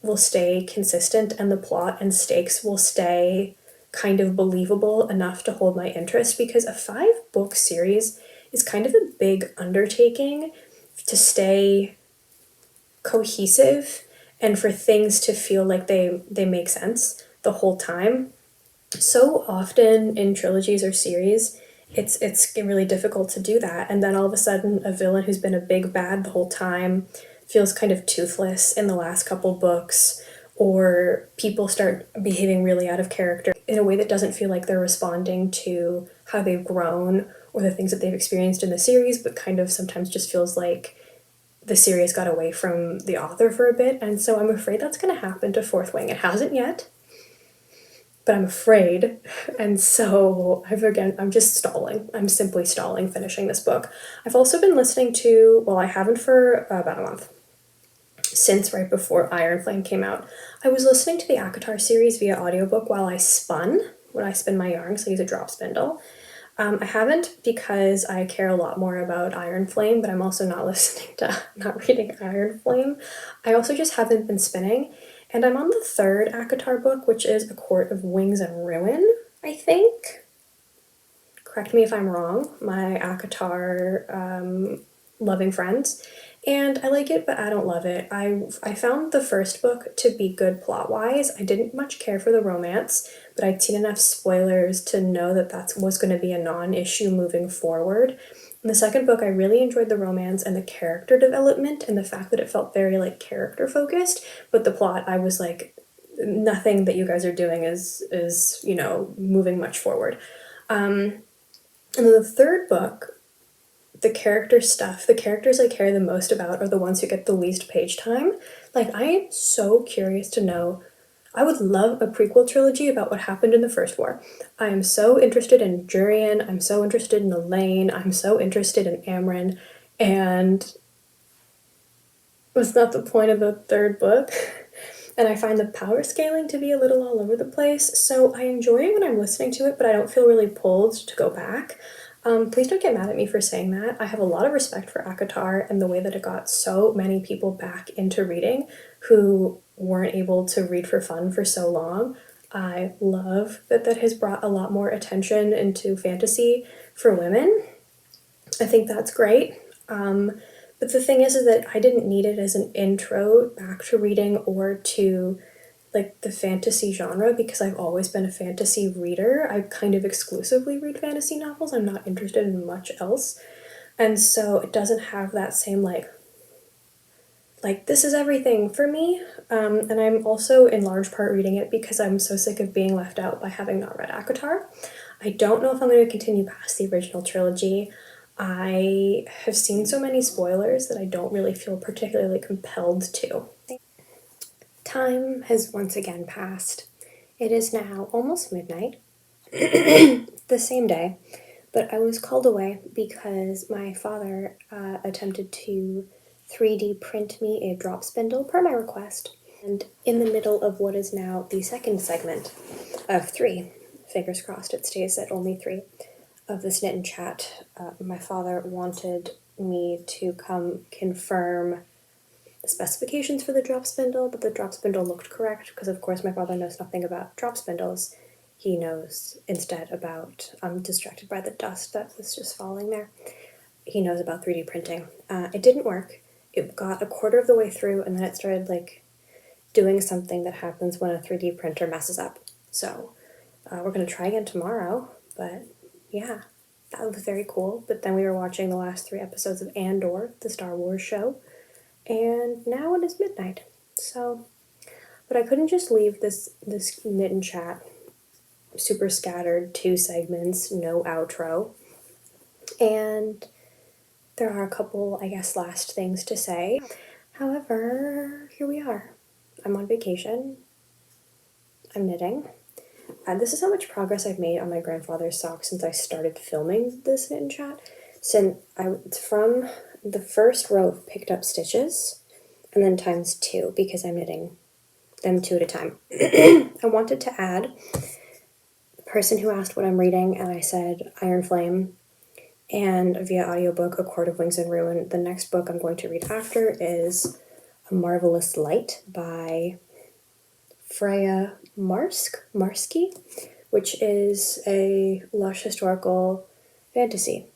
will stay consistent and the plot and stakes will stay kind of believable enough to hold my interest, because a 5-book series is kind of a big undertaking to stay cohesive and for things to feel like they make sense the whole time. So often in trilogies or series, it's really difficult to do that, and then all of a sudden a villain who's been a big bad the whole time feels kind of toothless in the last couple books, or people start behaving really out of character in a way that doesn't feel like they're responding to how they've grown or the things that they've experienced in the series, but kind of sometimes just feels like the series got away from the author for a bit. And so I'm afraid that's going to happen to Fourth Wing. It hasn't yet, but I'm afraid. And so I'm just stalling. I'm simply stalling finishing this book. I've also been listening to, well, I haven't for about a month, since right before Iron Flame came out. I was listening to the ACOTAR series via audiobook while I spun, when I spin my yarn, so I use a drop spindle. I haven't because I care a lot more about Iron Flame, but I'm also not reading Iron Flame. I also just haven't been spinning, and I'm on the third ACOTAR book, which is A Court of Wings and Ruin, I think. Correct me if I'm wrong, my ACOTAR loving friends. And I like it, but I don't love it. I found the first book to be good plot-wise. I didn't much care for the romance, but I'd seen enough spoilers to know that was going to be a non-issue moving forward. In the second book, I really enjoyed the romance and the character development and the fact that it felt very like character focused, but the plot, I was like, nothing that you guys are doing is moving much forward. And then the third book, the character stuff, the characters I care the most about are the ones who get the least page time. Like, I am so curious to know. I would love a prequel trilogy about what happened in the First War. I am so interested in Jurian, I'm so interested in Elaine, I'm so interested in Amryn, and was not the point of the third book. And I find the power scaling to be a little all over the place, so I enjoy it when I'm listening to it, but I don't feel really pulled to go back. Please don't get mad at me for saying that. I have a lot of respect for ACOTAR and the way that it got so many people back into reading who weren't able to read for fun for so long. I love that that has brought a lot more attention into fantasy for women. I think that's great. But the thing is that I didn't need it as an intro back to reading or to like the fantasy genre because I've always been a fantasy reader. I kind of exclusively read fantasy novels. I'm not interested in much else. And so it doesn't have that same like this is everything for me. And I'm also in large part reading it because I'm so sick of being left out by having not read ACOTAR. I don't know if I'm going to continue past the original trilogy. I have seen so many spoilers that I don't really feel particularly compelled to. Time has once again passed. It is now almost midnight, the same day, but I was called away because my father attempted to 3D print me a drop spindle per my request. And in the middle of what is now the second segment of three, fingers crossed it stays at only three, of this knit and chat, my father wanted me to come confirm the specifications for the drop spindle, that the drop spindle looked correct, because of course my father knows nothing about drop spindles. He knows instead about, I'm distracted by the dust that was just falling there. He knows about 3D printing. It didn't work. It got a quarter of the way through and then it started like doing something that happens when a 3D printer messes up. So we're going to try again tomorrow, but yeah, that was very cool. But then we were watching the last 3 episodes of Andor, the Star Wars show, and now it is midnight. So, but I couldn't just leave this knit and chat super scattered, 2 segments, no outro. And there are a couple, I guess, last things to say. However, here we are. I'm on vacation. I'm knitting. This is how much progress I've made on my grandfather's socks since I started filming this knit and chat. So it's from the first row of picked up stitches, and then times 2 because I'm knitting them 2 at a time. I wanted to add the person who asked what I'm reading, and I said Iron Flame, and via audiobook A Court of Wings and Ruin. The next book I'm going to read after is A Marvelous Light by Freya Marski, which is a lush historical fantasy.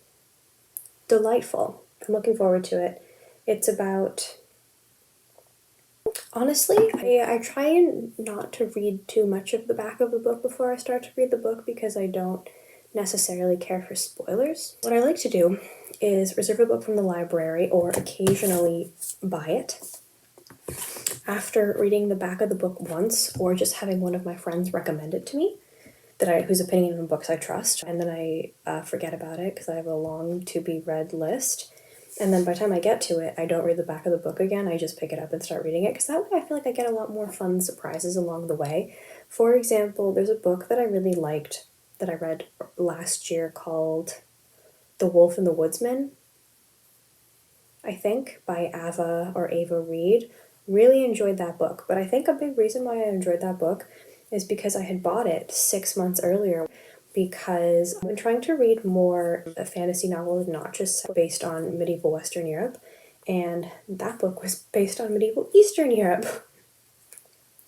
Delightful. I'm looking forward to it. It's about... Honestly, I try not to read too much of the back of the book before I start to read the book because I don't necessarily care for spoilers. What I like to do is reserve a book from the library or occasionally buy it after reading the back of the book once or just having one of my friends recommend it to me whose opinion on books I trust, and then I forget about it because I have a long to-be-read list. And then by the time I get to it, I don't read the back of the book again. I just pick it up and start reading it because that way I feel like I get a lot more fun surprises along the way. For example, there's a book that I really liked that I read last year called The Wolf and the Woodsman, I think, by Ava Reed. Really enjoyed that book, but I think a big reason why I enjoyed that book is because I had bought it 6 months earlier because I've been trying to read more fantasy novels, not just based on medieval Western Europe, and that book was based on medieval Eastern Europe.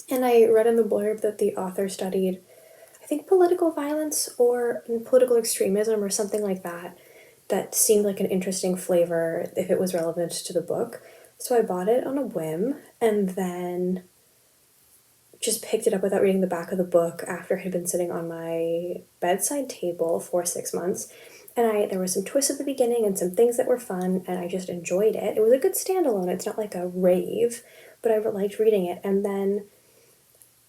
And I read in the blurb that the author studied, I think, political violence or political extremism or something like that. That seemed like an interesting flavor if it was relevant to the book. So I bought it on a whim and then just picked it up without reading the back of the book after it had been sitting on my bedside table for 6 months. And there were some twists at the beginning and some things that were fun, and I just enjoyed it. It was a good standalone. It's not like a rave, but I liked reading it. And then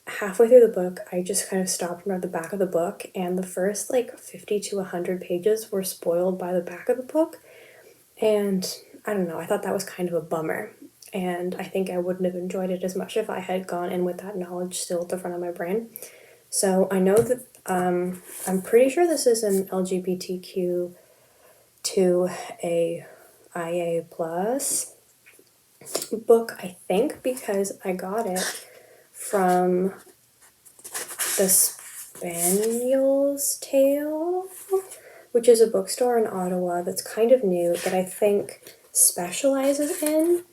halfway through the book, I just kind of stopped and read the back of the book, and the first 50 to 100 pages were spoiled by the back of the book. And I don't know, I thought that was kind of a bummer. And I think I wouldn't have enjoyed it as much if I had gone in with that knowledge still at the front of my brain. So I know that I'm pretty sure this is an LGBTQ to a IA plus book, I think, because I got it from the Spaniel's Tale, which is a bookstore in Ottawa that's kind of new that I think specializes in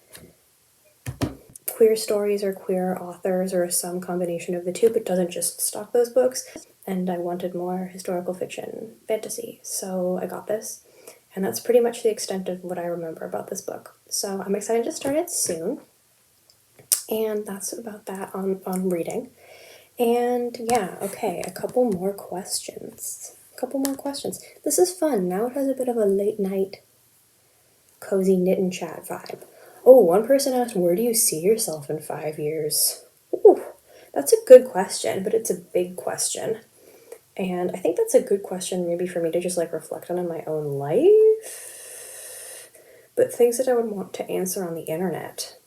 queer stories or queer authors or some combination of the two, but doesn't just stock those books. And I wanted more historical fiction fantasy, so I got this. And that's pretty much the extent of what I remember about this book. So I'm excited to start it soon. And that's about that on reading. And yeah, okay, a couple more questions. This is fun. Now it has a bit of a late night cozy knit and chat vibe. Oh, one person asked, where do you see yourself in 5 years? Ooh, that's a good question, but it's a big question. And I think that's a good question maybe for me to just like reflect on in my own life. But things that I would want to answer on the internet.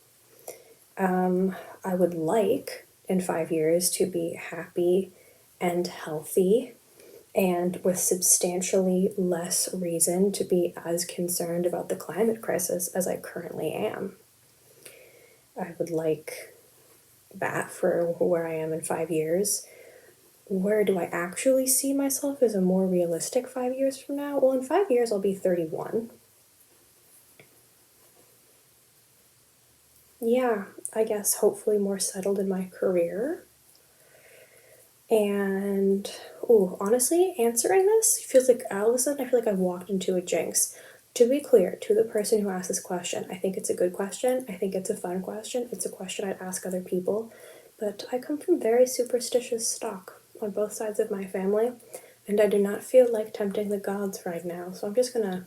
I would like in 5 years to be happy and healthy and with substantially less reason to be as concerned about the climate crisis as I currently am. I would like that for where I am in 5 years. Where do I actually see myself as a more realistic 5 years from now? Well, in 5 years, I'll be 31. Yeah, I guess hopefully more settled in my career. And, oh, honestly, answering this feels like all of a sudden I feel like I've walked into a jinx. To be clear, to the person who asked this question, I think it's a good question. I think it's a fun question. It's a question I'd ask other people. But I come from very superstitious stock on both sides of my family, and I do not feel like tempting the gods right now. So I'm just gonna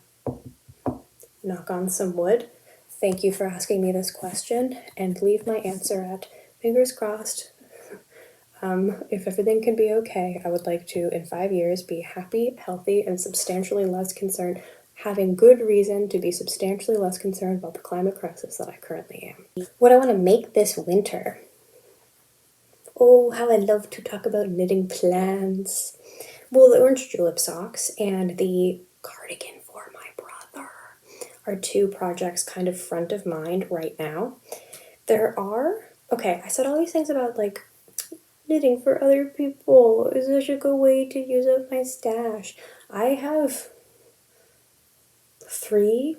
knock on some wood. Thank you for asking me this question, and leave my answer at fingers crossed. If everything can be okay, I would like to, in 5 years, be happy, healthy, and substantially less concerned, having good reason to be substantially less concerned about the climate crisis that I currently am. What I want to make this winter. Oh, how I love to talk about knitting plans. Well, the orange julep socks and the cardigan for my brother are two projects kind of front of mind right now. Okay, I said all these things about like knitting for other people is such a good way to use up my stash. I have 3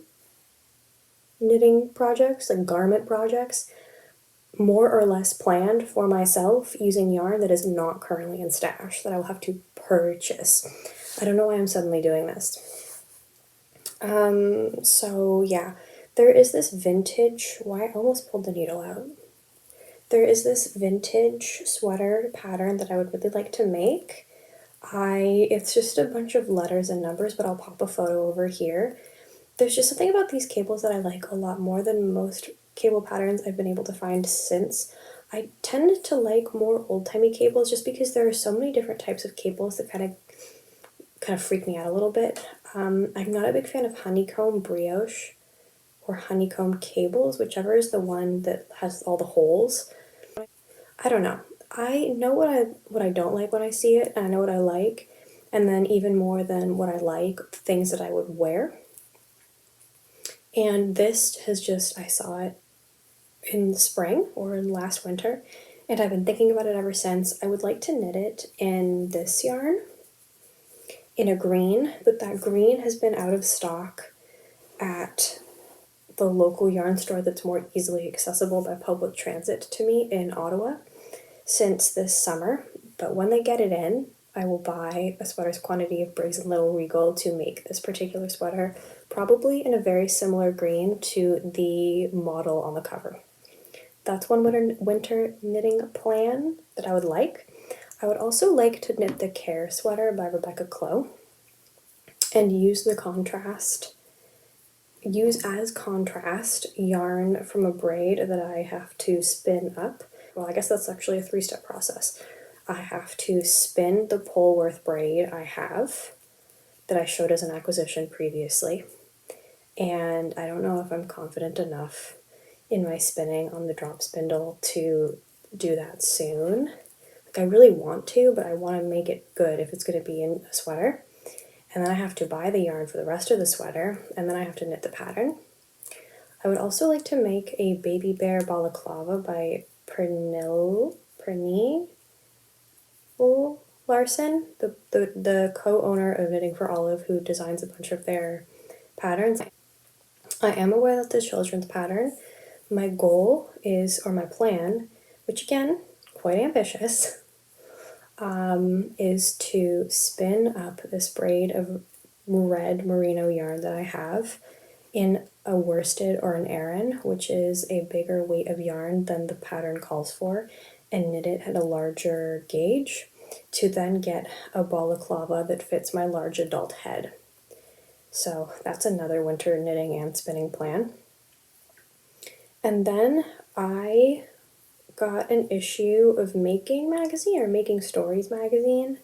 knitting projects, like garment projects, more or less planned for myself using yarn that is not currently in stash that I will have to purchase. I don't know why I'm suddenly doing this. So yeah, there is this vintage, why I almost pulled the needle out. There is this vintage sweater pattern that I would really like to make. It's just a bunch of letters and numbers, but I'll pop a photo over here. There's just something about these cables that I like a lot more than most cable patterns I've been able to find since. I tend to like more old-timey cables just because there are so many different types of cables that kind of freak me out a little bit. I'm not a big fan of honeycomb brioche or honeycomb cables, whichever is the one that has all the holes. I don't know. I know what I don't like when I see it, and I know what I like, and then even more than what I like, things that I would wear. And this has just, I saw it in the spring or in last winter, and I've been thinking about it ever since. I would like to knit it in this yarn, in a green, but that green has been out of stock at the local yarn store that's more easily accessible by public transit to me in Ottawa since this summer. But when they get it in, I will buy a sweater's quantity of Briggs & Little Regal to make this particular sweater, probably in a very similar green to the model on the cover. That's one winter knitting plan that I would like. I would also like to knit the Care sweater by Rebecca Clow and use as contrast yarn from a braid that I have to spin up. Well, I guess that's actually a 3-step process. I have to spin the Polworth braid I have that I showed as an acquisition previously, and I don't know if I'm confident enough in my spinning on the drop spindle to do that soon. Like, I really want to, but I want to make it good if it's going to be in a sweater. And then I have to buy the yarn for the rest of the sweater, and then I have to knit the pattern. I would also like to make a baby bear balaclava by Pernille Larson, the co-owner of Knitting for Olive, who designs a bunch of their patterns. I am aware that's a children's pattern. My goal is, or my plan, which again, quite ambitious, is to spin up this braid of red merino yarn that I have in a worsted or an aran, which is a bigger weight of yarn than the pattern calls for, and knit it at a larger gauge to then get a balaclava that fits my large adult head. So that's another winter knitting and spinning plan. And then I got an issue of Making magazine, or Making Stories magazine,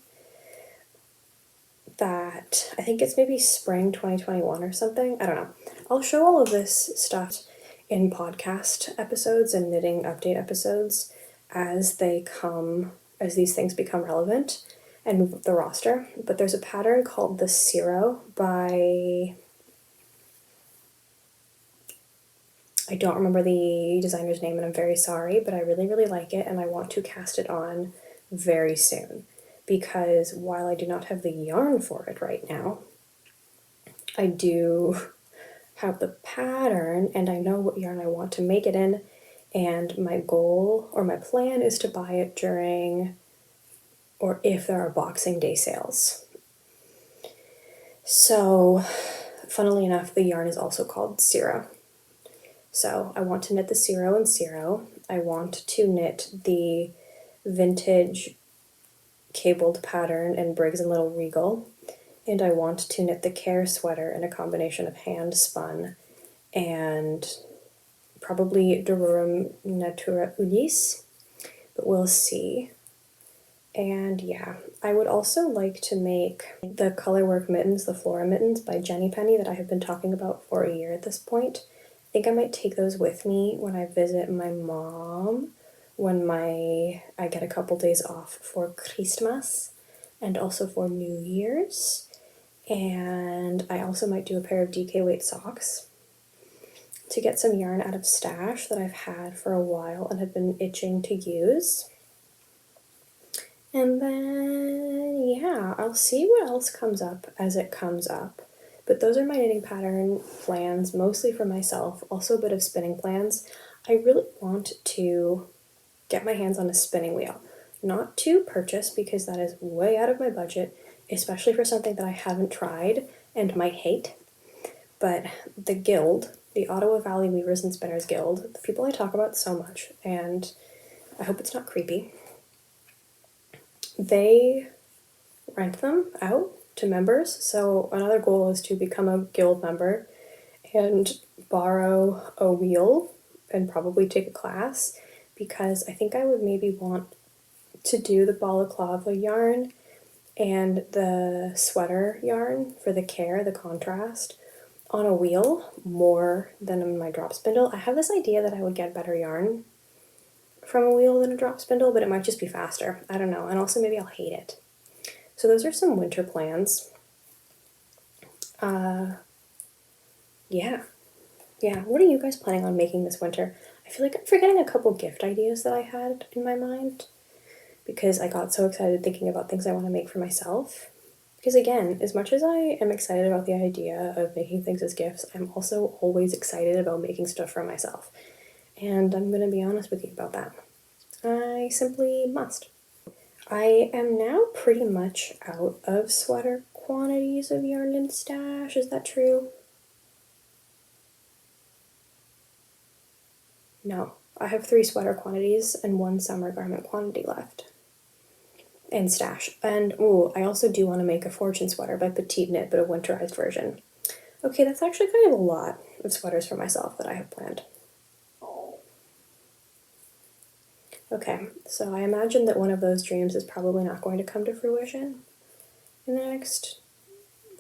that I think it's maybe spring 2021 or something. I don't know. I'll show all of this stuff in podcast episodes and knitting update episodes as they come, as these things become relevant and move up the roster. But there's a pattern called the Zero by, I don't remember the designer's name and I'm very sorry, but I really, really like it and I want to cast it on very soon. Because while I do not have the yarn for it right now, I do have the pattern and I know what yarn I want to make it in, and my goal or my plan is to buy it during or if there are Boxing Day sales. So funnily enough, the yarn is also called Zero. So I want to knit the Zero and Zero. I want to knit the vintage cabled pattern in Briggs and Little Regal, and I want to knit the Care sweater in a combination of hand spun and probably Durum Natura Unis, but we'll see. And yeah, I would also like to make the colorwork mittens, the Flora mittens by Jenny Penny that I have been talking about for a year at this point. I think I might take those with me when I visit my mom, when I get a couple days off for Christmas and also for New Year's. And I also might do a pair of DK weight socks to get some yarn out of stash that I've had for a while and have been itching to use. And then, yeah, I'll see what else comes up as it comes up. But those are my knitting pattern plans, mostly for myself, also a bit of spinning plans. I really want to get my hands on a spinning wheel. Not to purchase, because that is way out of my budget, especially for something that I haven't tried and might hate. But the guild, the Ottawa Valley Weavers and Spinners Guild, the people I talk about so much, and I hope it's not creepy, they rent them out to members. So another goal is to become a guild member and borrow a wheel and probably take a class, because I think I would maybe want to do the balaclava yarn and the sweater yarn for the Care, the contrast, on a wheel more than on my drop spindle. I have this idea that I would get better yarn from a wheel than a drop spindle, but it might just be faster. I don't know. And also maybe I'll hate it. So those are some winter plans. Yeah. What are you guys planning on making this winter? I feel like I'm forgetting a couple gift ideas that I had in my mind because I got so excited thinking about things I want to make for myself. Because again, as much as I am excited about the idea of making things as gifts, I'm also always excited about making stuff for myself. And I'm going to be honest with you about that. I simply must. I am now pretty much out of sweater quantities of yarn and stash. Is that true? No. I have 3 sweater quantities and 1 summer garment quantity left. And stash. And, ooh, I also do want to make a fortune sweater by Petite Knit, but a winterized version. Okay, that's actually kind of a lot of sweaters for myself that I have planned. Okay, so I imagine that one of those dreams is probably not going to come to fruition in the next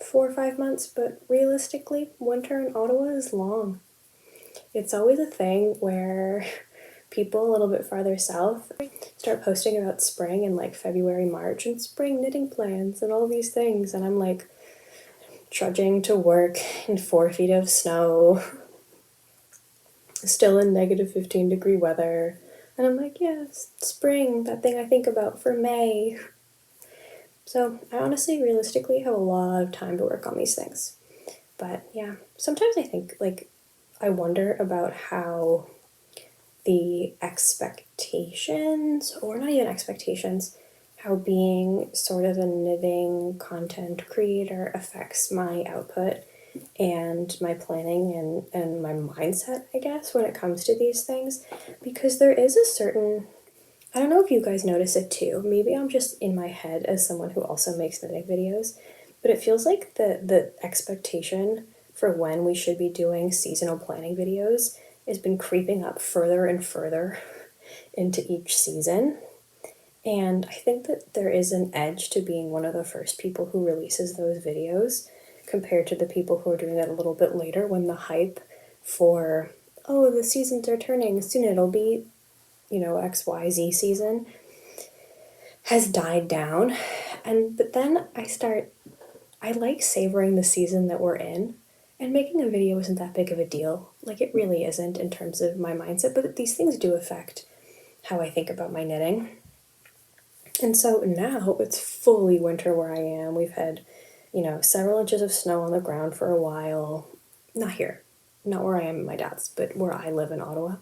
4 or 5 months, but realistically, winter in Ottawa is long. It's always a thing where people a little bit farther south start posting about spring in like February, March, and spring knitting plans and all these things, and I'm like trudging to work in 4 feet of snow, still in negative 15-degree weather, and I'm like, yeah, spring, that thing I think about for May. So I honestly, realistically, have a lot of time to work on these things. But yeah, sometimes I think, like, I wonder about how the expectations, or not even expectations, how being sort of a knitting content creator affects my output and my planning and my mindset, I guess, when it comes to these things. Because there is a certain, I don't know if you guys notice it too, maybe I'm just in my head as someone who also makes knitting videos, but it feels like the expectation for when we should be doing seasonal planning videos has been creeping up further and further into each season. And I think that there is an edge to being one of the first people who releases those videos compared to the people who are doing it a little bit later, when the hype for, oh, the seasons are turning, soon it'll be, XYZ season, has died down. But then I like savoring the season that we're in, and making a video isn't that big of a deal. Like, it really isn't in terms of my mindset, but these things do affect how I think about my knitting. And so now it's fully winter where I am. We've had, several inches of snow on the ground for a while. Not here, not where I am at my dad's, but where I live in Ottawa.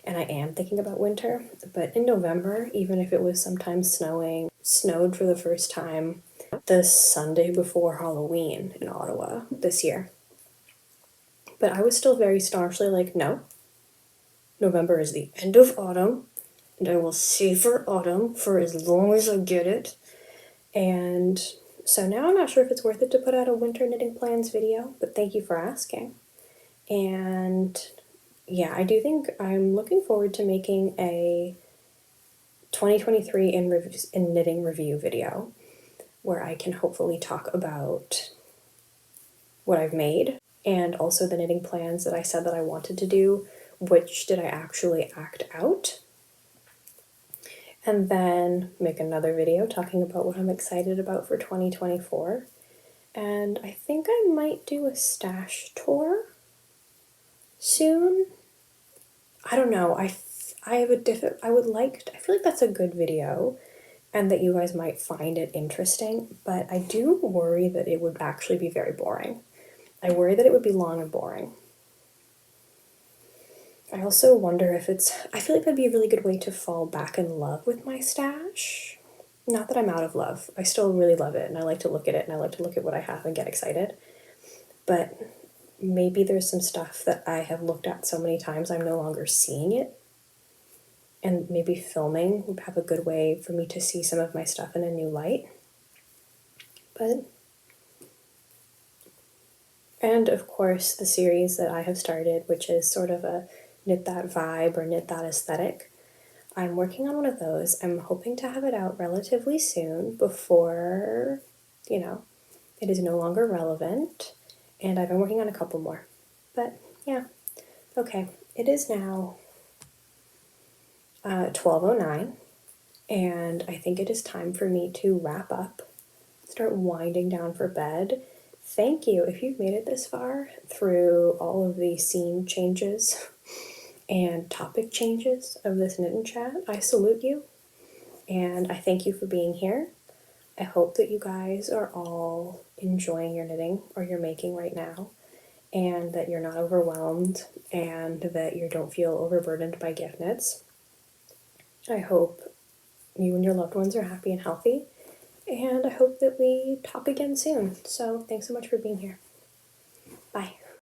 And I am thinking about winter. But in November, even if it was sometimes snowed for the first time the Sunday before Halloween in Ottawa this year. But I was still very staunchly like, no, November is the end of autumn, and I will savor autumn for as long as I get it. And so now I'm not sure if it's worth it to put out a winter knitting plans video, but thank you for asking. And yeah, I do think I'm looking forward to making a 2023 in knitting review video where I can hopefully talk about what I've made, and also the knitting plans that I said that I wanted to do, which did I actually act out, and then make another video talking about what I'm excited about for 2024. And I think I might do a stash tour soon. I don't know. I feel like that's a good video and that you guys might find it interesting, but I do worry that it would actually be very boring. I worry that it would be long and boring. I also wonder if I feel like that'd be a really good way to fall back in love with my stash. Not that I'm out of love. I still really love it, and I like to look at it, and I like to look at what I have and get excited. But maybe there's some stuff that I have looked at so many times I'm no longer seeing it. And maybe filming would have a good way for me to see some of my stuff in a new light. And of course, the series that I have started, which is sort of a knit that vibe or knit that aesthetic. I'm working on one of those. I'm hoping to have it out relatively soon before, it is no longer relevant. And I've been working on a couple more. But yeah, okay. It is now 12:09, and I think it is time for me to wrap up, start winding down for bed. Thank you if you've made it this far through all of the scene changes and topic changes of this knit and chat. I salute you, and I thank you for being here. I hope that you guys are all enjoying your knitting or your making right now, and that you're not overwhelmed, and that you don't feel overburdened by gift knits. I hope you and your loved ones are happy and healthy, and I hope that we talk again soon. So thanks so much for being here.